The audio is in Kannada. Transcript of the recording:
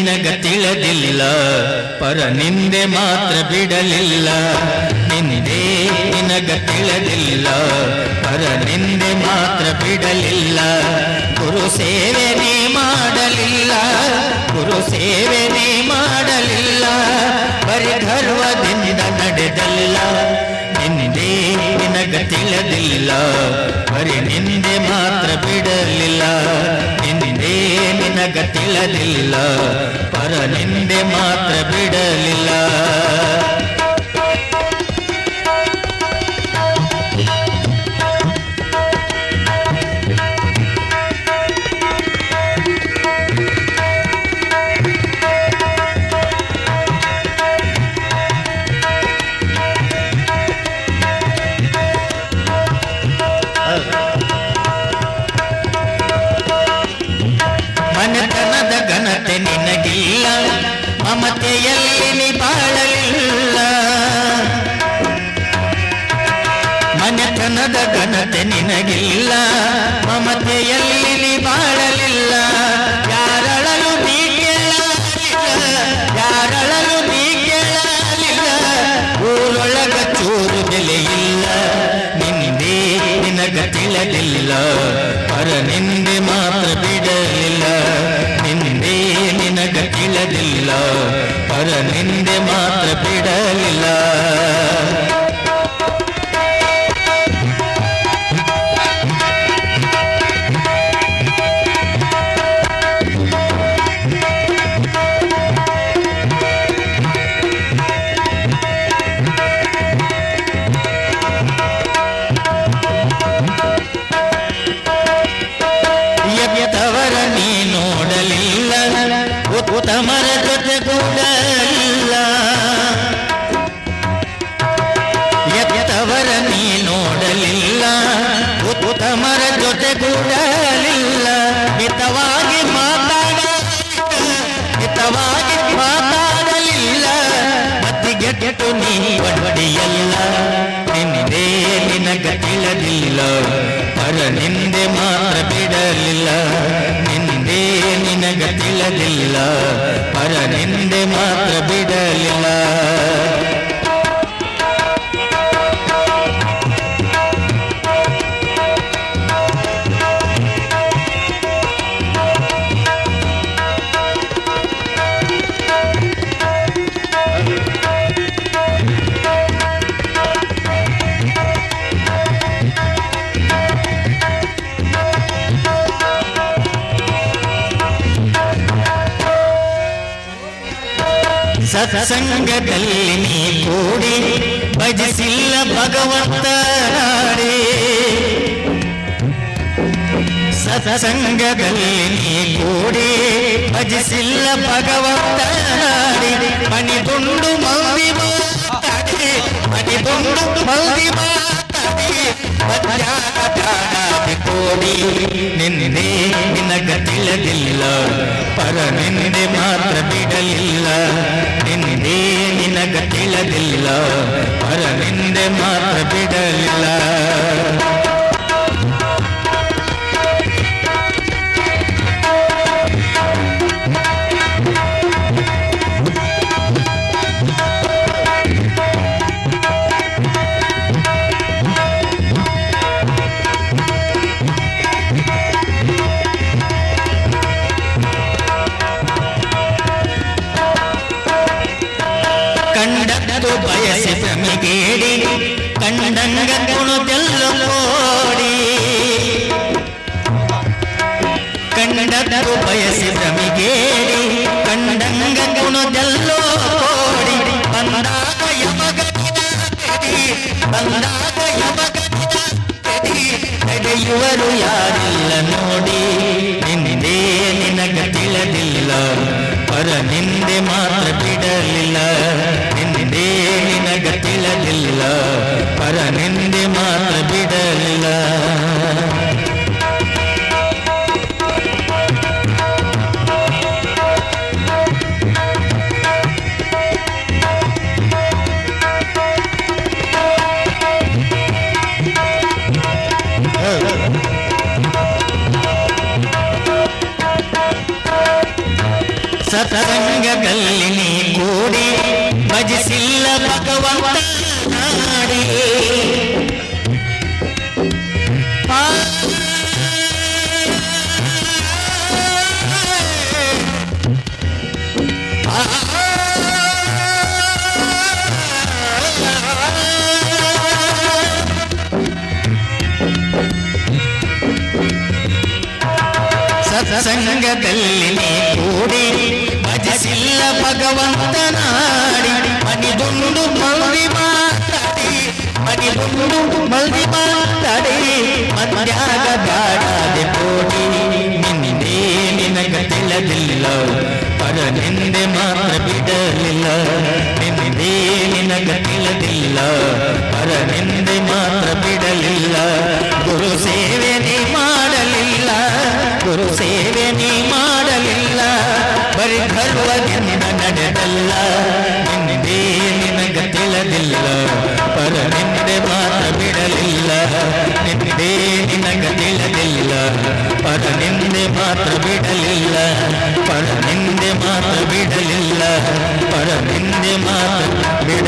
ನಿನಗ ತಿಳಿದಿಲ್ಲ ಪರ ನಿಂದೆ ಮಾತ್ರ ಬಿಡಲಿಲ್ಲ ನಿಂದೆ ನಿನಗ ತಿಳಿದಿಲ್ಲ ಪರ ನಿಂದೆ ಮಾತ್ರ ಬಿಡಲಿಲ್ಲ ಗುರು ಸೇವೆ ನೀ ಮಾಡಲಿಲ್ಲ ಗುರು ಸೇವೆ ನೀ ಮಾಡಲಿಲ್ಲ ಬರಿ ಗರ್ವದಿಂದ ನಡೆದಲ್ಲ ನಿಂದೆ ನಿನಗ ತಿಳಿದಿಲ್ಲ ಬರಿ ನಿಂದೆ ಮಾತ್ರ ಬಿಡಲಿಲ್ಲ ನಿಂದೆ ನಿನಗ ತಿಳಿದಿಲ್ಲ ಪರ ನಿಂದೆ ಮಾತ್ರ ಬಿಡಲಿಲ್ಲ ಮನೆತನದ ಘನತೆ ನಿನಗಿಲ್ಲ ಮಮತೆಯಲ್ಲಿ ನೀ ಬಾಳಲಿಲ್ಲ ಮನೆತನದ ಘನತೆ ನಿನಗಿಲ್ಲ ಮಮತೆಯಲ್ಲಿ ನೀ ಬಾಳಲಿಲ್ಲ ಯಾರಳಲು ನೀ ಕೇಳಲಿಲ್ಲ ಯಾರಳಲು ನೀ ಕೇಳಲಿಲ್ಲ ಊರೊಳಗ ಚೂರು ಬೆಲೆಯಿಲ್ಲ ನಿಂದೆ ನಿನಗ ತಿಳಿದಿಲ್ಲ ಪರ ನಿಂದೆ ಮಾತ್ರ ಬಿಡಲಿಲ್ಲ ನಿಂದೆ ನಿನಗ ತಿಳಿದಿಲ್ಲ ಪರ ನಿಂದೆ ಮಾತ್ರ ಬಿಡಲಿಲ್ಲ ಎತ್ತವರ ನೀ ನೋಡಲಿಲ್ಲ ಉತ್ತಮರ ಜೊತೆಗೂಡಲಿಲ್ಲ ಎತ್ತವರ ನೀ ನೋಡಲಿಲ್ಲ ಉತ್ತಮರ ಜೊತೆಗೂಡಲಿಲ್ಲ ಹಿತವಾಗಿ ಮಾತಾಡಲಿಲ್ಲ ಮತ್ತಿಗೆ ಕೆಟ್ಟು ನೀ ಒಡ್ಡಿಯಲ್ಲ ನಿಂದೆ ನಿನಗ ತಿಳಿದಿಲ್ಲ ಪರ ನಿಂದೆ ಮಾತ್ರ ಬಿಡಲಿಲ್ಲ ನಿಂದೆ ನಿನಗ ತಿಳಿದಿಲ್ಲ ಪರ ನಿಂದೆ ಮಾತ್ರ ಬಿಡಲಿಲ್ಲ ಸತ್ಸಂಗದಲ್ಲಿ ನೀ ಕೂಡಿ ಭಜಿಸಿಲ್ಲ ಭಗವಂತ ನಾಡಿ ಸತ್ಸಂಗದಲ್ಲಿ ನೀ ಕೂಡಿ ಭಜಿಸಿಲ್ಲ ಭಗವಂತ ನಾಡಿ ಮಣಿದುಂಡು ಮೌದಿ ಮಾತಾಡಿ ಮಣಿದುಂಡು ಮೌದಿ ಮಾತಾಡಿ ಕೋಡಿ ನಿನ್ನೆ ನಿನಗ ತಿಳಿದಿಲ್ಲ ಪರ ನಿಂದೆ ಮಾತ್ರ ಬಿಡಲಿಲ್ಲ ನಿನ್ನೆ ನಿನಗ ತಿಳಿದಿಲ್ಲ ಪರ ನಿಂದೆ ಮಾತ್ರ ಬಿಡಲಿಲ್ಲ ಕಂಡದ್ದು ಬಯಸಿ ಭ್ರಮಿಗೇಡಿ ಕಂಡಂಗ ಗುಣದೆಲ್ಲ ಕೋಡಿ ಕಂಡದ್ದು ಬಯಸಿ ಭ್ರಮಿಗೇಡಿ ಕಂಡಂಗ ಗುಣದೆಲ್ಲೋ ಕೋಡಿ ಬಂದಾಗ ಯಮಗನಿದ ಬಂದಾಗ ಯಮಗನಿದ ನಡೆಯುವರು ಯಾರಿಲ್ಲ ನೋಡಿ ನಿಂದೆ ನಿನಗ ತಿಳಿದಿಲ್ಲ ಪರ ನಿಂದೆ ಮಾತ್ರ ಬಿಡಲಿಲ್ಲ ನಿಂದೆ ನಿನಗ ತಿಳಿದಿಲ್ಲ ಪರ ನಿಂದೆ ಮಾತ್ರ ಬಿಡಲಿಲ್ಲ ಸತ್ಸಂಗದಲ್ಲಿ ನೀ ಕೂಡಿ ಭಜಿಸಿಲ್ಲ ಭಗವಂತ ನಾಡಿ ಸತ್ಸಂಗದಲ್ಲಿ ನೀ ಕೂಡಿ ಭಜಿಸಿಲ್ಲ ಭಗವಂತ ನಾಡಿ ಮನಿದುಂಡು ಮಲ್ದಿ ಮಾತಾಡಿ ಮನಿದುಂಡು ಮಲ್ದಿ ಮಾತಾಡಿ ಮಧ್ಯಾಗ ಬಾಡಾದೆ ಕೋಡಿ ನಿನ್ನೆ ನಿನಗ ತಿಳಿದಿಲ್ಲ ಪರ ನಿಂದೆ ಮಾತ್ರ ಬಿಡಲಿಲ್ಲ ನಿನ್ನೆ ನಿನಗ ತಿಳಿದಿಲ್ಲ ಪರ ನಿಂದೆ ಮಾತ್ರ ಬಿಡಲಿಲ್ಲ ಗುರು ಸೇವೆ ನೀ ಮಾಡಲಿಲ್ಲ ಗುರು ಸೇವೆ ನೀ ಮಾಡಲಿಲ್ಲ ಬರೀ ಗರ್ವದಿಂದ ನಡೆದಲ್ಲ ನಿನ್ನೆ ನಿನಗ ತಿಳಿದಿಲ್ಲ ಪರ ನಿಂದೆ ಮಾತ್ರ ಬಿಡಲಿಲ್ಲ ನಿನ್ನೆ ನಿನಗ ತಿಳಿದಿಲ್ಲ ಪರ ನಿಂದೆ ಮಾತ್ರ ಬಿಡಲಿಲ್ಲ ಪರ ನಿಂದೆ ಮಾತ್ರ ಬಿಡಲಿಲ್ಲ ಪರ ನಿಂದೆ ಮಾತ್ರ ಬಿಡ